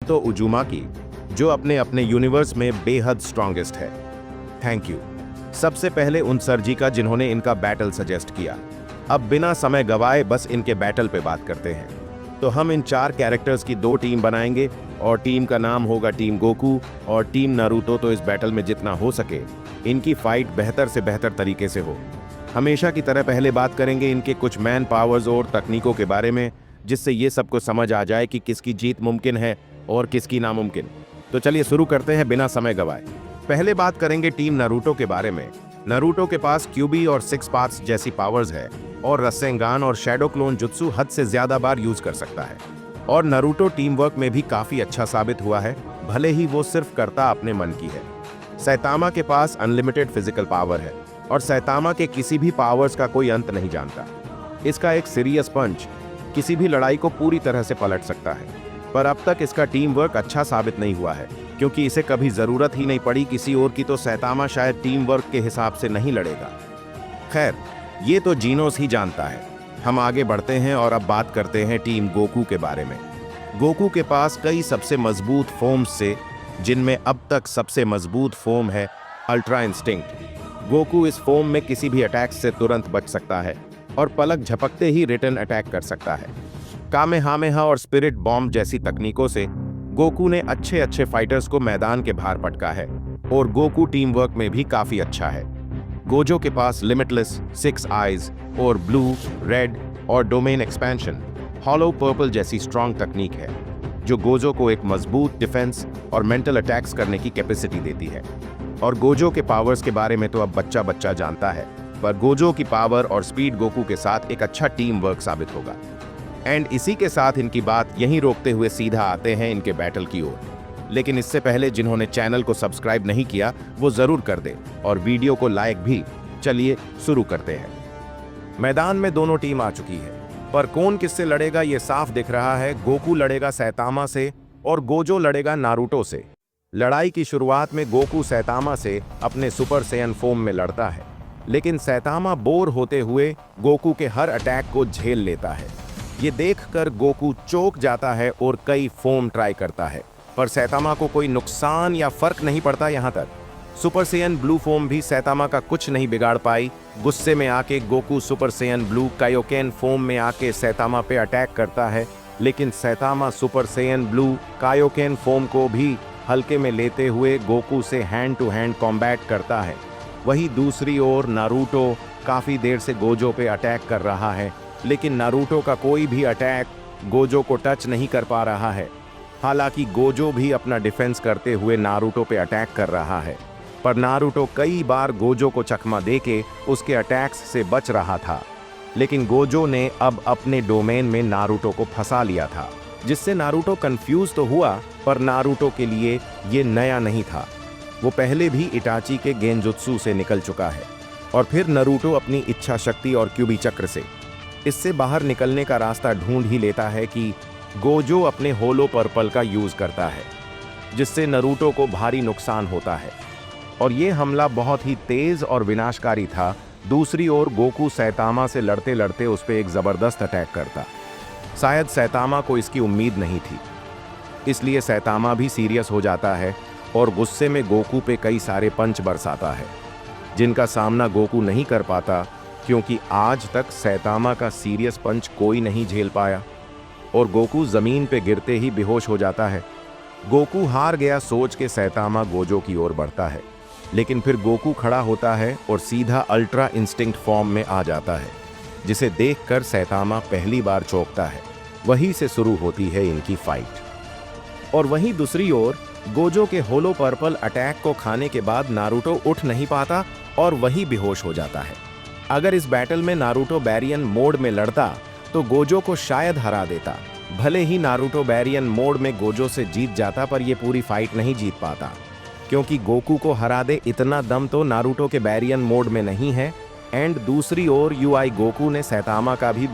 तो उजुमा की, जो अपने अपने यूनिवर्स में बेहद स्ट्रॉन्गेस्ट है। थैंक यू सबसे पहले उन सर्जी का जिन्होंने इनका बैटल सजेस्ट किया। अब बिना समय गवाए बस इनके बैटल पे बात करते हैं। तो हम इन 4 कैरेक्टर्स की 2 टीम बनाएंगे और टीम का नाम होगा टीम गोकू और टीम नारुतो। तो इस बैटल में जितना हो सके इनकी फाइट बेहतर से बेहतर तरीके से हो। हमेशा की तरह पहले बात करेंगे इनके कुछ मैन पावर्स और तकनीकों के बारे में, जिससे ये सबको समझ आ जाए कि किसकी जीत मुमकिन है और किसकी नामुमकिन। तो चलिए शुरू करते हैं बिना समय गवाए। पहले बात करेंगे टीम नारुतो के बारे में। नारुतो के पास क्यूबी और 6 पाथ्स जैसी पावर्स है और रसेंगान और शैडो क्लोन जुत्सु हद से ज्यादा बार यूज कर सकता है। और नारुतो टीम वर्क में भी काफी अच्छा साबित हुआ है, भले ही वो सिर्फ करता अपने मन की है। सैतामा के पास अनलिमिटेड फिजिकल पावर है और सैतामा के किसी भी पावर्स का कोई अंत नहीं जानता। इसका एक सीरियस पंच किसी भी लड़ाई को पूरी तरह से पलट सकता है, पर अब तक इसका टीम वर्क अच्छा साबित नहीं हुआ है, क्योंकि इसे कभी जरूरत ही नहीं पड़ी किसी और की। तो सैतामा शायद टीम वर्क के हिसाब से नहीं लड़ेगा। खैर, ये तो जीनोस ही जानता है। हम आगे बढ़ते हैं और अब बात करते हैं टीम गोकू के बारे में। गोकू के पास कई सबसे मजबूत फॉर्म्स से, जिनमें अब तक सबसे मजबूत फॉर्म है अल्ट्रा इंस्टिंक्ट। गोकू इस फॉर्म में किसी भी अटैक से तुरंत बच सकता है और पलक झपकते ही रिटर्न अटैक कर सकता है। कामेहामेहा और स्पिरिट बॉम्ब जैसी तकनीकों से गोकू ने अच्छे फाइटर्स को मैदान के बाहर पटका है और गोकू टीम वर्क में भी काफी अच्छा है। गोजो के पास लिमिटलेस 6 आइज और ब्लू, रेड और डोमेन एक्सपेंशन, हॉलो पर्पल जैसी स्ट्रॉन्ग तकनीक है, जो गोजो को एक मजबूत डिफेंस और मेंटल अटैक्स करने की कैपेसिटी देती है। और गोजो के पावर्स के बारे में तो अब बच्चा जानता है, पर गोजो की पावर और स्पीड गोकू के साथ एक अच्छा टीम वर्क साबित होगा। एंड इसी के साथ इनकी बात यहीं रोकते हुए सीधा आते हैं इनके बैटल की ओर। लेकिन इससे पहले जिन्होंने चैनल को सब्सक्राइब नहीं किया वो जरूर कर दे और वीडियो को लाइक भी। चलिए शुरू करते हैं। मैदान में दोनों टीम आ चुकी है, पर कौन किससे लड़ेगा ये साफ दिख रहा है। गोकू लड़ेगा सैतामा से और गोजो लड़ेगा नारुतो से। लड़ाई की शुरुआत में गोकू सैतामा से अपने सुपर सैयन फॉर्म में लड़ता है, लेकिन सैतामा बोर होते हुए गोकू के हर अटैक को झेल लेता है। ये देखकर गोकू चौंक जाता है और कई फॉर्म ट्राई करता है, पर सैतामा को कोई नुकसान या फर्क नहीं पड़ता। यहाँ तक सुपर सैयन ब्लू फॉर्म भी सैतामा का कुछ नहीं बिगाड़ पाई। गुस्से में आके Goku super Saiyan blue Kaioken form में आके सैतामा पे अटैक करता है, लेकिन Saitama super Saiyan blue Kaioken form को भी हल्के में लेते हुए गोकू से हैंड टू हैंड कॉम्बैट करता है। वहीं दूसरी ओर नारुतो काफी देर से गोजो पे अटैक कर रहा है, लेकिन नारुतो का कोई भी अटैक गोजो को टच नहीं कर पा रहा है। हालांकि गोजो भी अपना डिफेंस करते हुए नारुतो पे अटैक कर रहा है, पर नारुतो कई बार गोजो को चकमा देके उसके अटैक्स से बच रहा था। लेकिन गोजो ने अब अपने डोमेन में नारुतो को फंसा लिया था, जिससे नारुतो कंफ्यूज तो हुआ, पर नारुतो के लिए ये नया नहीं था। वो पहले भी इटाची के गेंजुत्सु से निकल चुका है और फिर नारुतो अपनी इच्छा शक्ति और क्यूबी चक्र से इससे बाहर निकलने का रास्ता ढूंढ ही लेता है कि गोजो अपने होलो पर्पल का यूज करता है, जिससे नारुतो को भारी नुकसान होता है और ये हमला बहुत ही तेज और विनाशकारी था। दूसरी ओर गोकू सैतामा से लड़ते लड़ते उस पर एक जबरदस्त अटैक करता। शायद सैतामा को इसकी उम्मीद नहीं थी, इसलिए सैतामा भी सीरियस हो जाता है और गुस्से में गोकू पे कई सारे पंच बरसाता है, जिनका सामना गोकू नहीं कर पाता, क्योंकि आज तक सैतामा का सीरियस पंच कोई नहीं झेल पाया और गोकू जमीन पे गिरते ही बेहोश हो जाता है। गोकू हार गया सोच के सैतामा गोजो की ओर बढ़ता है, लेकिन फिर गोकू खड़ा होता है और सीधा अल्ट्रा इंस्टिंक्ट फॉर्म में आ जाता है, जिसे देखकर सैतामा पहली बार चौंकता है। वहीं से शुरू होती है इनकी फाइट। और वहीं दूसरी ओर गोजो के होलो पर्पल अटैक को खाने के बाद नारुतो उठ नहीं पाता और वहीं बेहोश हो जाता है। अगर इस बैटल में नारुतो बैरियन मोड में लड़ता तो गोजो को शायद हरा देता। भले ही नारुतो बैरियन मोड में गोजो से जीत जाता, पर यह पूरी फाइट नहीं जीत पाता, क्योंकि गोकू को हरा दे इतना दम तो नारुतो के बैरियन मोड में नहीं है। एंड दूसरी ओर यूआई गोकू ने सैतामा का भी